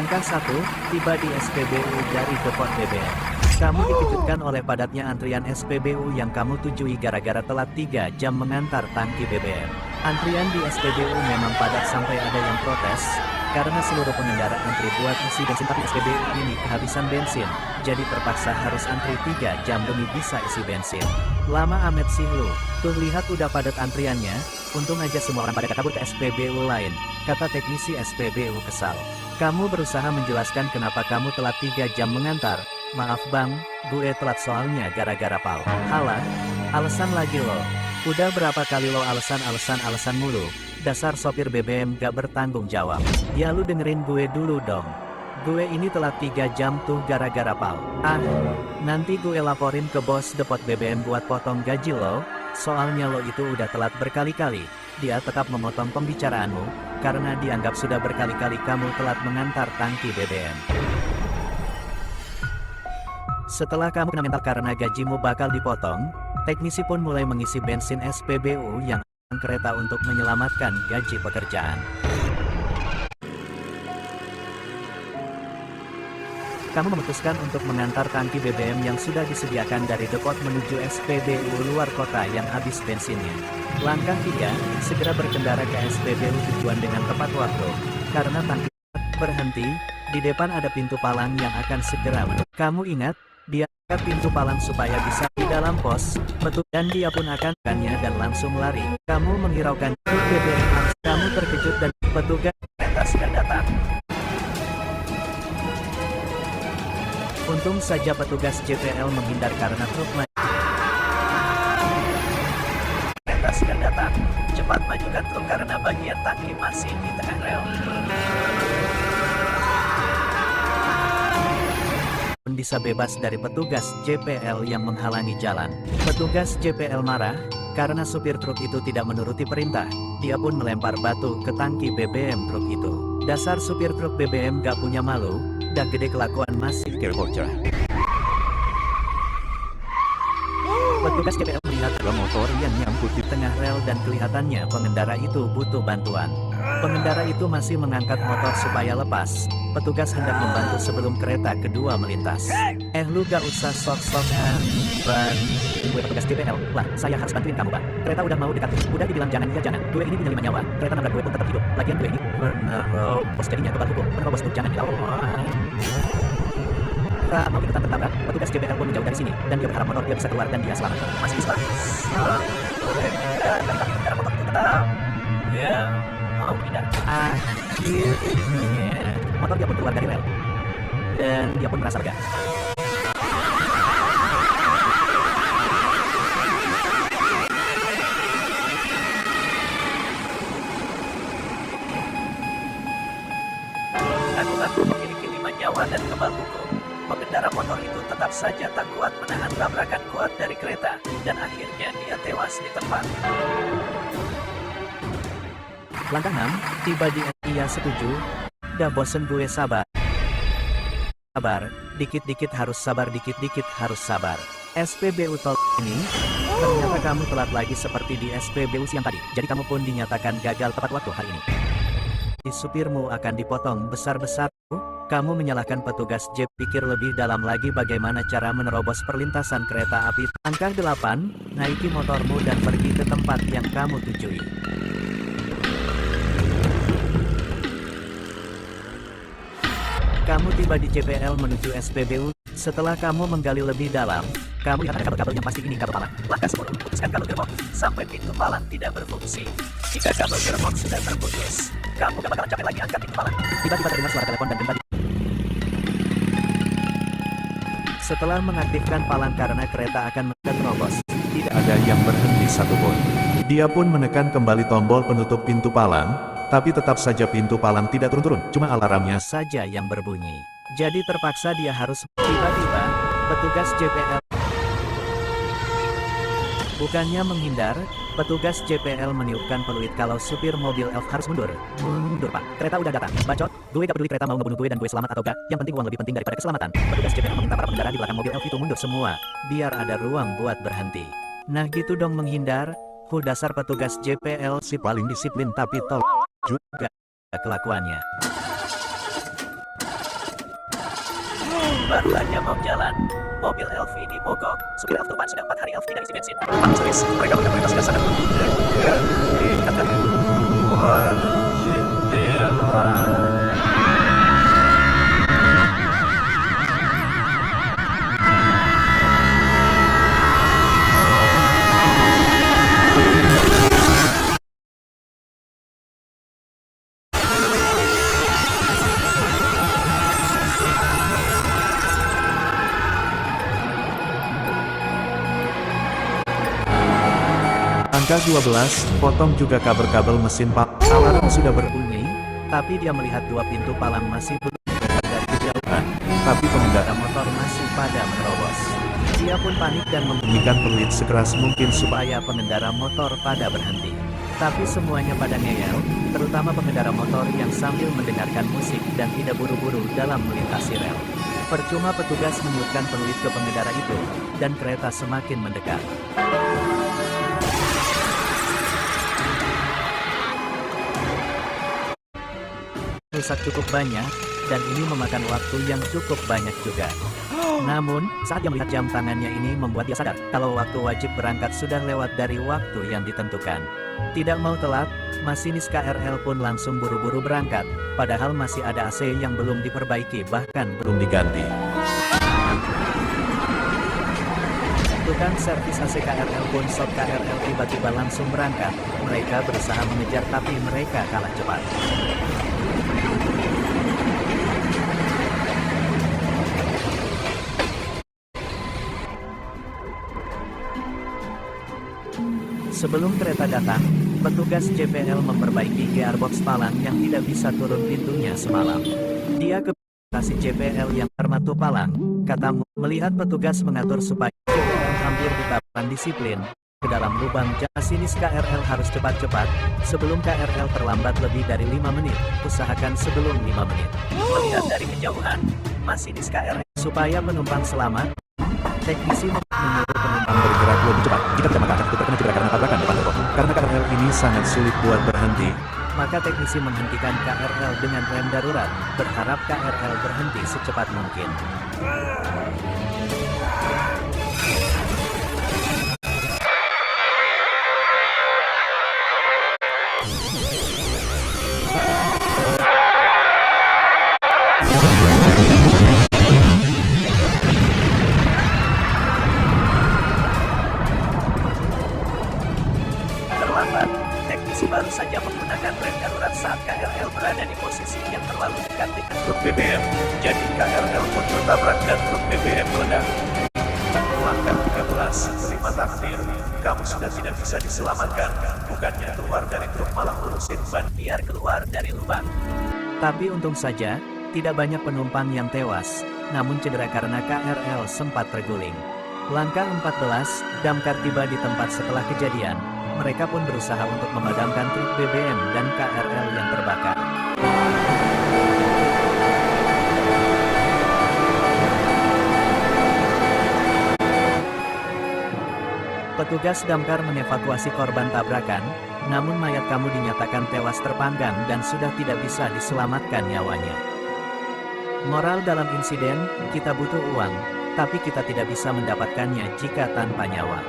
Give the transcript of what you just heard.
Langkah 1, tiba di SPBU dari Depot BBM. Kamu dikejutkan oleh padatnya antrian SPBU yang kamu tujui gara-gara telat 3 jam mengantar tangki BBM. Antrian di SPBU memang padat sampai ada yang protes, karena seluruh pengendara antri buat isi bensin tapi SPBU ini kehabisan bensin, jadi terpaksa harus antri 3 jam demi bisa isi bensin. Lama amat sih lu, tuh lihat udah padat antriannya, untung aja semua orang pada kabur ke SPBU lain, kata teknisi SPBU kesal. Kamu berusaha menjelaskan kenapa kamu telat 3 jam mengantar. Maaf bang, gue telat soalnya gara-gara pal. Halah, alasan lagi lo. Udah berapa kali lo alasan mulu. Dasar sopir BBM gak bertanggung jawab. Ya lu dengerin gue dulu dong. Gue ini telat 3 jam tuh gara-gara pal. Nanti gue laporin ke bos Depot BBM buat potong gaji lo. Soalnya lo itu udah telat berkali-kali. Dia tetap memotong pembicaraanmu, karena dianggap sudah berkali-kali kamu telat mengantar tangki BBM. Setelah kamu kena mental karena gajimu bakal dipotong, teknisi pun mulai mengisi bensin SPBU yang kereta untuk menyelamatkan gaji pekerjaan. Kamu memutuskan untuk mengantar tangki BBM yang sudah disediakan dari Depot menuju SPBU luar kota yang habis bensinnya. Langkah 3, segera berkendara ke SPBU tujuan dengan tepat waktu, karena tangki berhenti, di depan ada pintu palang yang akan segera menuju. Kamu ingat, dia buka pintu palang supaya bisa di dalam pos, betul, dan dia pun akan kannya dan langsung lari. Kamu menghiraukan truk BBM, kamu terkejut dan petugas kereta sudah datang. Untung saja petugas JPL menghindar karena truk kereta sudah datang. Cepat majukan truk karena bagian tangki masih di tengah rel. Bisa bebas dari petugas JPL yang menghalangi jalan. Petugas JPL marah, karena supir truk itu tidak menuruti perintah. Dia pun melempar batu ke tangki BBM truk itu. Dasar supir truk BBM gak punya malu, dah gede kelakuan masih bocor. Petugas JPL melihat dua motor yang nyangkut di tengah rel dan kelihatannya pengendara itu butuh bantuan. Pengendara itu masih mengangkat motor supaya lepas. Petugas hendak membantu sebelum kereta kedua melintas. Lu gak usah sok-sokan, Bang. Gue petugas JPL, lah saya harus bantuin kamu bang. Kereta udah mau dekat, udah dibilang jangan ya jangan. Gue ini punya 5 nyawa, kereta nabrak gue pun tetap hidup. Lagian gue ini bos jadinya kebal hukum, menerobos tuh jangan dilawan. Mau ikutan tertabrak, petugas JPL pun menjauh dari sini, dan dia berharap motor dia bisa keluar dan dia selamat. Masih selamat. Dan kaki pengendara motor itu tetap. Ya, mau tidak. Akhirnya, motor dia pun keluar dari rel. Dan dia pun merasa lega. Aku memiliki 5 nyawa dan kebal hukum. Pengendara motor itu tetap saja tak kuat menahan tabrakan kuat dari kereta, dan akhirnya dia tewas di tempat. Langkah 6, tiba di ia setuju. Dah bosen gue sabar. Dikit-dikit harus sabar, dikit-dikit harus sabar. SPBU tol ini, ternyata kamu telat lagi seperti di SPBU siang tadi, jadi kamu pun dinyatakan gagal tepat waktu hari ini. Supirmu akan dipotong besar-besar. Kamu menyalahkan petugas JP, pikir lebih dalam lagi bagaimana cara menerobos perlintasan kereta api. Langkah 8, naiki motormu dan pergi ke tempat yang kamu tujui. Kamu tiba di JPL menuju SPBU. Setelah kamu menggali lebih dalam, kamu lihat ada kabel-kabel yang pasti ini kabel palang. Langkah 10, putuskan kabel gearbox sampai pintu palang tidak berfungsi. Jika kabel gearbox sudah terputus, kamu gak bakalan capek lagi angkat pintu palang. Tiba-tiba terdengar suara telepon dan gempa. Setelah mengaktifkan palang karena kereta akan menerobos, tidak ada yang berhenti satupun. Dia pun menekan kembali tombol penutup pintu palang, tapi tetap saja pintu palang tidak turun-turun, cuma alarmnya saja yang berbunyi. Jadi terpaksa dia harus. Tiba-tiba, petugas JPL bukannya menghindar, petugas JPL meniupkan peluit kalau supir mobil elf harus mundur. Mundur pak, kereta udah datang. Bacot, gue gak peduli kereta mau ngebunuh gue dan gue selamat atau gak, yang penting uang lebih penting daripada keselamatan. Petugas JPL meminta para pengendara di belakang mobil elf itu mundur semua, biar ada ruang buat berhenti. Nah gitu dong menghindar. Dasar petugas JPL si paling disiplin tapi tol juga kelakuannya. Baru aja mau jalan, mobil Elf ini mogok. Supir Elf depan sudah 4 hari Elf tidak isi bensin. Pak Service, mereka punya perintah sudah sangat. Kata. Angka 12, potong juga kabel-kabel mesin pak. Alarm sudah berbunyi, tapi dia melihat dua pintu palang masih belum terlihat dari kejauhan. Tapi pengendara motor masih pada menerobos. Dia pun panik dan membunyikan peluit sekeras mungkin supaya pengendara motor pada berhenti. Tapi semuanya pada ngeyel, terutama pengendara motor yang sambil mendengarkan musik dan tidak buru-buru dalam melintasi rel. Percuma petugas meniupkan peluit ke pengendara itu, dan kereta semakin mendekat. Rusak cukup banyak, dan ini memakan waktu yang cukup banyak juga. Namun, saat dia melihat jam tangannya ini membuat dia sadar kalau waktu wajib berangkat sudah lewat dari waktu yang ditentukan. Tidak mau telat, masinis KRL pun langsung buru-buru berangkat, padahal masih ada AC yang belum diperbaiki bahkan belum diganti. Tukang servis AC KRL pun Sob KRL tiba-tiba langsung berangkat. Mereka berusaha mengejar tapi mereka kalah cepat. Sebelum kereta datang, petugas JPL memperbaiki gearbox palang yang tidak bisa turun pintunya semalam. Dia ke lokasi JPL yang termatu palang, katamu, melihat petugas mengatur supaya JPL hampir ditetapkan disiplin. Ke dalam lubang masinis KRL harus cepat-cepat, sebelum KRL terlambat lebih dari 5 menit, usahakan sebelum 5 menit. Melihat dari kejauhan, masinis KRL, supaya penumpang selamat, teknisi menyuruh penumpang bergerak lebih cepat. Jika tidak maka akan terkena cedera karena tabrakan depan depo. Karena KRL ini sangat sulit buat berhenti, maka teknisi menghentikan KRL dengan rem darurat, berharap KRL berhenti secepat mungkin. Teknisi baru saja menggunakan rem darurat saat KRL berada di posisi yang terlalu dekat dengan truk BBM. Jadi KRL pun tertabrak dan truk BBM meledak. Langkah 13, terima takdir. Kamu sudah tidak bisa diselamatkan. Bukannya keluar dari truk malah urusin ban biar keluar dari lubang. Tapi untung saja, tidak banyak penumpang yang tewas, namun cedera karena KRL sempat terguling. Langkah 14, damkar tiba di tempat setelah kejadian. Mereka pun berusaha untuk memadamkan truk BBM dan KRL yang terbakar. Petugas damkar mengevakuasi korban tabrakan, namun mayat kamu dinyatakan tewas terpanggang dan sudah tidak bisa diselamatkan nyawanya. Moral dalam insiden, kita butuh uang, tapi kita tidak bisa mendapatkannya jika tanpa nyawa.